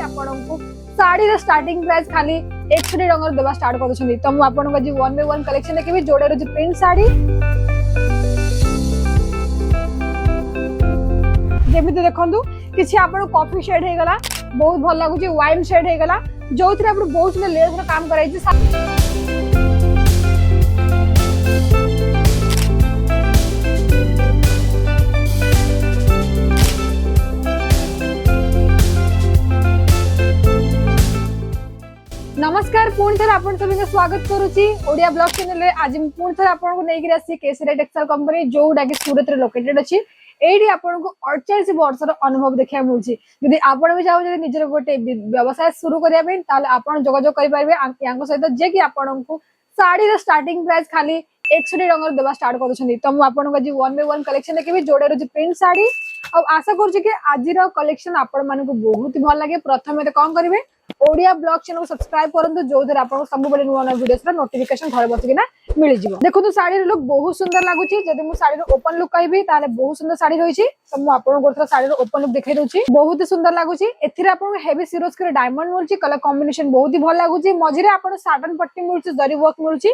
आपको साड़ी रे starting price खाली 100 टंका देवा स्टार्ट कर तो मु आपन को जी 1 बाय 1 कलेक्शन देखबी जोड़े रो प्रिंट साड़ी जेमिति देखंतु किछि आपन कॉफी शेड हे गला बहुत भल लागु छी वाइन शेड हे गला जोथरे आपन बहुत सुंदर लेस रो काम कराई छी। नमस्कार पुणी थर आपन सभी स्वागत करूची ओडिया ब्लॉग चैनल रे आज पुणी थर आपन को नेकी आसी केसरी टेक्सटाइल कंपनी जोडा कि सूरत रे लोकेटेड अछि एडी आपन को 48 वर्ष रो अनुभव देखा मिलुची यदि आपन भी चाहो जे निजर गोटे व्यवसाय शुरू करिया पे ताले आपन जोगाजोग करि पारबे यांको सहित जे कि आपन को साड़ी रो स्टार्टिंग प्राइस खाली 100 टंका देवा स्टार्ट कर तो मु आपन को जी 1 बाय 1 कलेक्शन देखबी जोड़े रो प्रिंट साड़ी अब आशा करू कि आज रो कलेक्शन आपन मानको बहुत भल लागे प्रथमे तो कोन करिवे ओडिया ब्लॉग चैनल को सब्सक्राइब करंतु जो धर आपन सब बडे नुवा वीडियोस रा नोटिफिकेशन घर बस किना मिल जिवो। देखो तो साड़ी रे लुक बहुत सुंदर लागुची जदि मु साड़ी रो ओपन लुक कहबी ताले बहुत सुंदर साड़ी रहिची तो मु आपन गोथरा साड़ी रो ओपन लुक देखाइ दोची बहुत ही सुंदर लागुची एथिरे आपन हेवी सिरोज के डायमंड मिलची कलर कॉम्बिनेशन बहुत ही भल लागुची मझिरे आपन साटन पट्टी मिलची जरी वर्क मिलची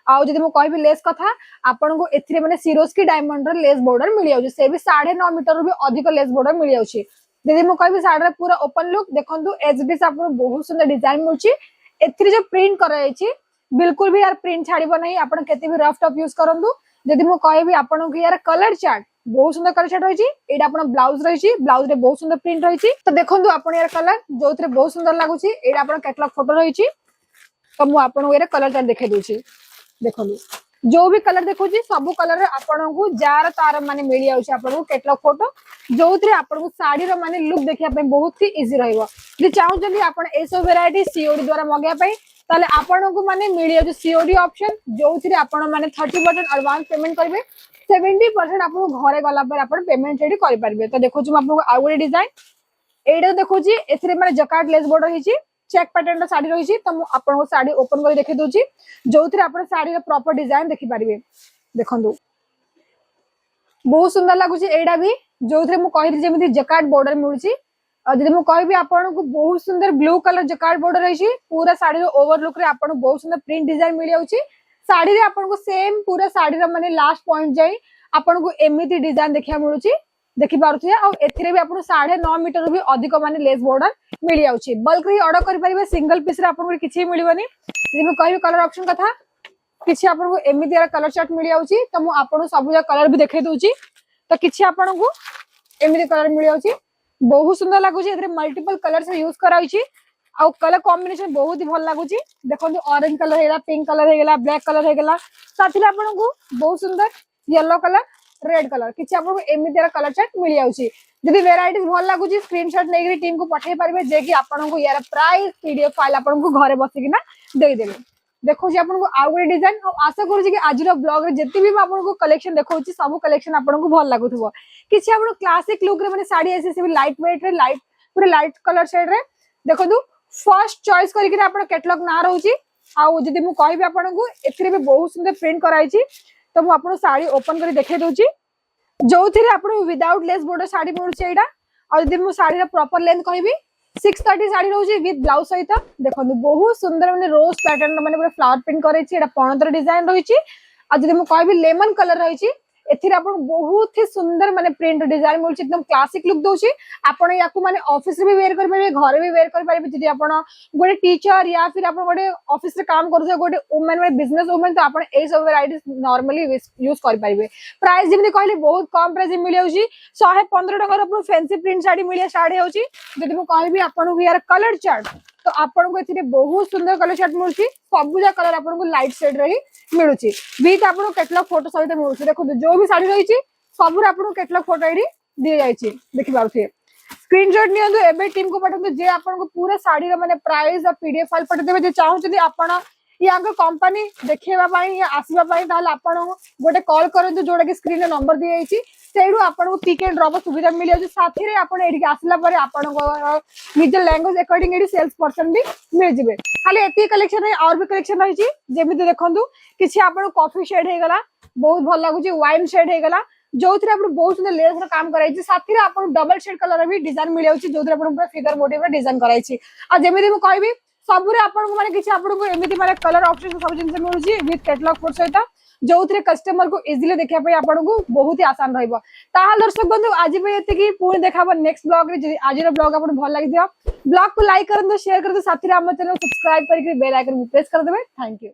आउ जदि मु कहबी लेस कथा आपन को एथिरे माने सिरोज की डायमंड रो लेस बॉर्डर मिल जाउची से भी 9.5 मीटर रो भी अधिक लेस बॉर्डर मिल जाउची। दीदी मु कहबी साड़ी रे पूरा ओपन लुक देखंतु एचडीस आपन बहुत सुंदर डिजाइन मिलची एथिरे जो प्रिंट करायची बिल्कुल भी यार प्रिंट छाड़ीबो नहीं आपन केते भी रफ टॉप यूज करंतु। जदि मु कहबी आपन को यार कलर चार्ट बहुत सुंदर कलर चार्ट रहिची एडा आपन ब्लाउज रहिची ब्लाउज रे बहुत सुंदर प्रिंट रहिची तो देखंतु आपन यार कलर जोथरे बहुत सुंदर लागुची एडा आपन कैटलॉग फोटो रहिची तो मु आपन को यार कलर चार्ट देखाइ दोची देखंतु जो भी कलर देखुची सब कलर रे आपन को जार तार माने मिल जाउची आपन को कैटलॉग फोटो जोथरे आपन को साड़ी रो माने लुक देखिया पे बहुत ही इजी रहइबो। जे चाहू जदी आपन ए सब वैरायटी सीओडी द्वारा मगाया पे ताले आपन को माने मिल जाउची सीओडी ऑप्शन जोथरे आपन माने 30% एडवांस पेमेंट करबे 70% आपन घरे गला पर आपन पेमेंट रेडी करि परबे। तो देखुची आपन को आउरे डिजाइन एडा देखुची एथरे माने जकार्ड लेस बॉर्डर हिची चेक पैटर्न साड़ी रही तो मु आपन को साड़ी ओपन कर देखि दोची जोथरे आपन साड़ी रो प्रॉपर डिजाइन देखि पारिबे देखंतु बहुत सुंदर लागुची एडा भी जोथरे मु कहि जेमिति जकार्ड बॉर्डर मिलुची जदि मु कहबी आपन को बहुत सुंदर ब्लू कलर जकार्ड बॉर्डर रही पूरा साड़ी रो ओवर लुक रे आपन को बहुत सुंदर प्रिंट डिजाइन मिल जाउची साड़ी रे आपन को सेम पूरा साड़ी रो माने लास्ट पॉइंट जाई आपन को एमिति डिजाइन देखिया मिलुची देखि पारुथिया और एथिरे भी आपन 9.5 मीटर भी अधिक माने लेस बॉर्डर मिल जाउची बल्क रे ऑर्डर करि परिबे सिंगल पीस रे आपन को किछि मिलिबनी जे मु कहबी कलर ऑप्शन कथा किछि आपन को एमिति यार कलर चार्ट मिल जाउची तो मु आपन सब जा कलर भी देखाइ दोची तो किछि आपन को एमिति कलर मिल जाउची बहुत सुंदर लागुची एथिरे मल्टीपल कलर से यूज कराउची आ कलर कॉम्बिनेशन बहुत ही भल लागुची देखंतु ऑरेंज कलर हेला पिंक कलर हे गेला ब्लैक कलर हे गेला साथी आपन को बहुत सुंदर येलो कलर रेड कलर किछि आपन को एमिति कलर चार्ट मिल जाउची जदि वेराइटीज भल लागुची स्क्रीनशॉट नेगरी टीम को पठाई पारिबे जे कि आपन को यार प्राइस पीडीएफ फाइल आपन को घरे बसिक ना दे देबे। देखो जी आपन को आउरे डिजाइन और आशा करू छी कि आज रो ब्लॉग रे जति भी आपन को कलेक्शन देखौची सब कलेक्शन आपन को भल लागुथबो किछि आपन क्लासिक लुक रे माने साड़ी ऐसे से लाइट वेट रे लाइट पूरे लाइट कलर शेड रे देखंतु फर्स्ट चॉइस करी कि आपन कैटलॉग ना रहउची आ जदि मु कहबी आपन को एथिरे भी बहुत सुंदर प्रिंट कराइची तो मु आपन साड़ी ओपन करी देखाइ दोची जोथिरे आपन विदाउट लेस बॉर्डर साड़ी मिलुची एडा और जदि मु साड़ी रा प्रॉपर लेंथ कहबी 630 साड़ी रहउची विथ ब्लाउज सहित देखंतु बहुत सुंदर माने रोज पैटर्न माने पूरा फ्लावर प्रिंट करैची एडा पणतर डिजाइन रहिची आ जदि मु कहबी लेमन कलर रहिची एथिरे आपन बहुत ही सुंदर माने प्रिंट डिजाइन मिलुची एकदम क्लासिक लुक दोची आपन याकू माने ऑफिस रे भी वेयर कर पारिबे घर भी वेयर कर पारिबे जदि आपन गोटे टीचर या फिर आपन गोटे ऑफिस रे काम करथो गोटे वुमेन माने बिजनेस वुमेन तो आपन ए सब वैरायटीज नॉर्मली यूज कर पारिबे। प्राइस जेमि कहली बहुत कम प्राइस मिल जाउची 115 टका आपन फैंसी प्रिंट साड़ी मिलिया स्टार्ट होउची जदि मु कहबी आपन को यार कलर चार्ट तो आपन को एथिरे बहुत सुंदर कलर चार्ट मिलुची सबुजा कलर आपन को लाइट शेड रही मिलुची विथ आपन को कैटलॉग फोटो सहित मिलुची देखो जो भी साड़ी रहिची सबुर आपन को कैटलॉग फोटो आईडी दिया जायची देखि पाउथे स्क्रीनशॉट नियंतु एबे टीम को पठंतु जे आपन को पूरा साड़ी रे माने प्राइस और पीडीएफ फाइल पठा देबे जे चाहू जदी आपन या कंपनी देखेबा पई या आसीबा पई ताले आपन गोटे कॉल करंतु जोडा के स्क्रीन रे नंबर दिया जायची सेडू आपन को पिक एंड ड्रॉप सुविधा मिल जाउची साथी रे आपन एडी आसला परे आपन को निज लैंग्वेज अकॉर्डिंग एडी सेल्स पर्सन भी मिल जिवे खाली एती कलेक्शन है और भी कलेक्शन रहिची जेमिति देखंतु किछि आपन कॉफी शेड हे गला बहुत भल लागुची वाइन शेड हे गला जो बहुत सुंदर लेस काम कराई साथी आपन डबल शेड कलर भी डिजाइन मिल जाउची जो पूरा फिगर मोटिव डिजाइन कराई आ जेमिति मु कहबी सबुरे आपन माने किछि आपन एमिति माने कलर ऑप्शन सब जिंस मिलुची विथ कैटलॉग फोटो सहित जो कस्टमर को इजिली देखा आपन को बहुत ही आसान रहिबो। ताहाल दर्शक बंधु आज पे एतिकी पुणी देखाबो नेक्स्ट ब्लॉग रे। आज ब्लॉग आपन भल लागि दियो ब्लॉग को लाइक करन शेयर करन साथी रे हम चैनल सब्सक्राइब करके बेल आइकन प्रेस कर देबे। Thank you.